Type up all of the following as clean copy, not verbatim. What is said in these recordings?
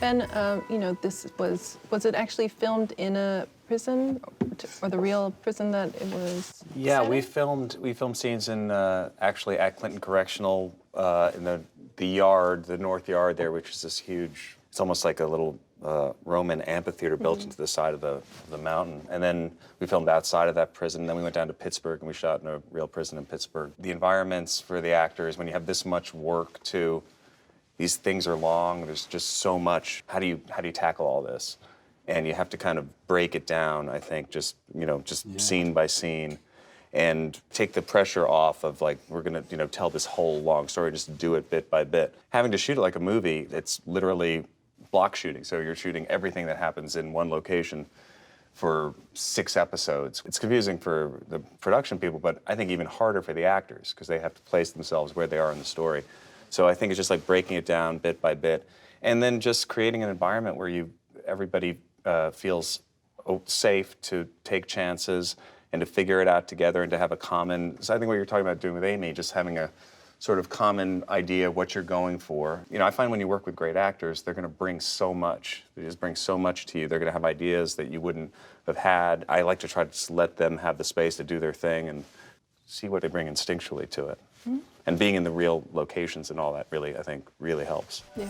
Ben, this was it actually filmed in a prison, or the real prison that it was? Yeah, set we in? filmed scenes in actually at Clinton Correctional in the yard, the North Yard there, which is this huge. It's almost like a little Roman amphitheater built into the side of the mountain. And then we filmed outside of that prison. Then we went down to Pittsburgh and we shot in a real prison in Pittsburgh. The environments for the actors, when you have this much work to. These things are long, there's just so much. How do you tackle all this? And you have to kind of break it down, I think, just scene by scene, and take the pressure off of like, we're gonna, tell this whole long story, just do it bit by bit. Having to shoot it like a movie, it's literally block shooting. So you're shooting everything that happens in one location for 6 episodes. It's confusing for the production people, but I think even harder for the actors, because they have to place themselves where they are in the story. So I think it's just like breaking it down bit by bit, and then just creating an environment where everybody feels safe to take chances and to figure it out together and to have a common. So I think what you're talking about doing with Amy, just having a sort of common idea of what you're going for. I find when you work with great actors, they're going to bring so much. They just bring so much to you. They're going to have ideas that you wouldn't have had. I like to try to just let them have the space to do their thing and see what they bring instinctually to it. Mm-hmm. And being in the real locations and all that really, I think, really helps. Yeah.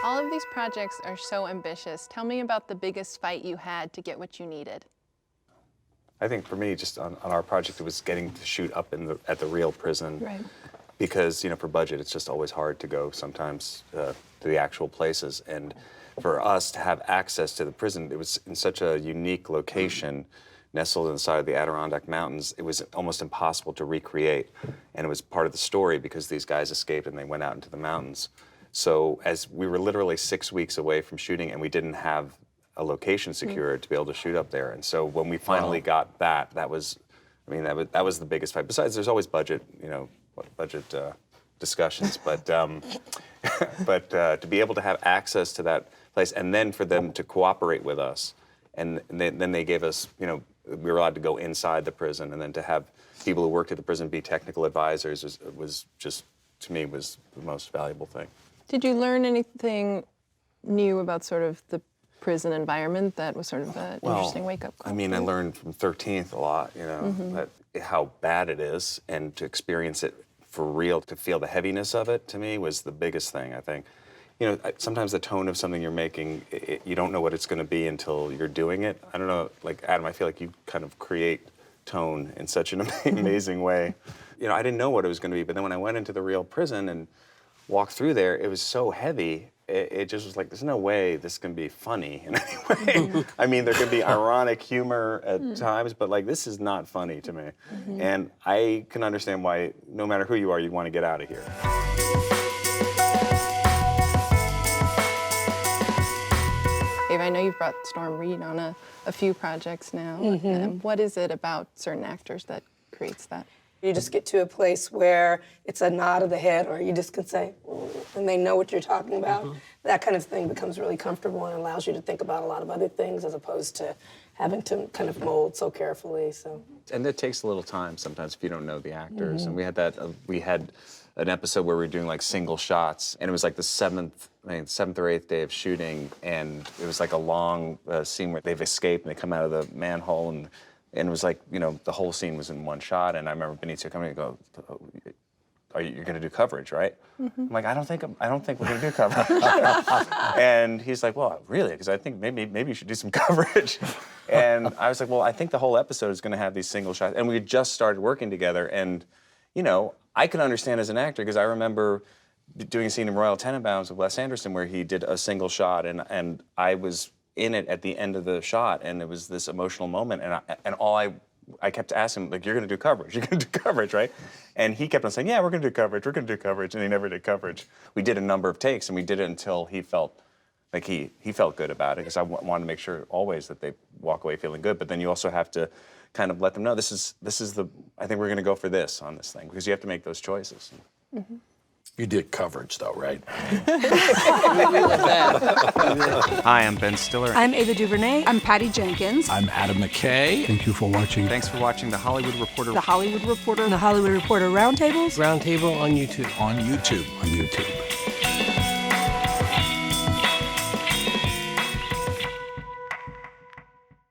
All of these projects are so ambitious. Tell me about the biggest fight you had to get what you needed. I think for me, just on our project, it was getting to shoot up at the real prison. Right. Because, for budget, it's just always hard to go sometimes to the actual places. And for us to have access to the prison, it was in such a unique location, nestled in the side of the Adirondack Mountains, it was almost impossible to recreate. And it was part of the story because these guys escaped and they went out into the mountains. So as we were literally 6 weeks away from shooting and we didn't have a location secured to be able to shoot up there. And so when we finally got that was the biggest fight. Besides, there's always budget, discussions, but to be able to have access to that place and then for them to cooperate with us. And then they gave us, we were allowed to go inside the prison, and then to have people who worked at the prison be technical advisors was just, to me, was the most valuable thing. Did you learn anything new about sort of the prison environment that was sort of an interesting wake-up call? I learned from 13th a lot, that how bad it is, and to experience it for real, to feel the heaviness of it, to me, was the biggest thing, I think. Sometimes the tone of something you're making, you don't know what it's going to be until you're doing it. I don't know, like Adam, I feel like you kind of create tone in such an amazing way. I didn't know what it was going to be, but then when I went into the real prison and walked through there, it was so heavy. It just was like, there's no way this can be funny in any way. There could be ironic humor at times, but like, this is not funny to me. And I can understand why, no matter who you are, you want to get out of here. I know you've brought Storm Reed on a few projects now. What is it about certain actors that creates that? You just get to a place where it's a nod of the head, or you just can say, and they know what you're talking about. That kind of thing becomes really comfortable and allows you to think about a lot of other things as opposed to having to kind of mold so carefully. And it takes a little time sometimes if you don't know the actors. And we had an episode where we were doing like single shots, and it was like the seventh or 8th day of shooting, and it was like a long scene where they've escaped and they come out of the manhole, and it was like, the whole scene was in one shot. And I remember Benecio coming and go, you're going to do coverage, right? I'm like, I don't think we're going to do coverage. And he's like, well, really? Because I think maybe you should do some coverage. And I was like, well, I think the whole episode is going to have these single shots. And we had just started working together, and I could understand as an actor, because I remember doing a scene in Royal Tenenbaums with Wes Anderson where he did a single shot, and I was in it at the end of the shot, and it was this emotional moment, and all I kept asking him, like, you're going to do coverage, right? And he kept on saying, yeah, we're going to do coverage, and he never did coverage. We did a number of takes, and we did it until he felt like he felt good about it, because I wanted to make sure always that they walk away feeling good. But then you also have to kind of let them know, I think we're going to go for this on this thing, because you have to make those choices. You did coverage, though, right? Hi, I'm Ben Stiller. I'm Ava DuVernay. I'm Patty Jenkins. I'm Adam McKay. Thank you for watching. Thanks for watching The Hollywood Reporter. The Hollywood Reporter. The Hollywood Reporter Roundtables. Roundtable on YouTube. On YouTube. On YouTube.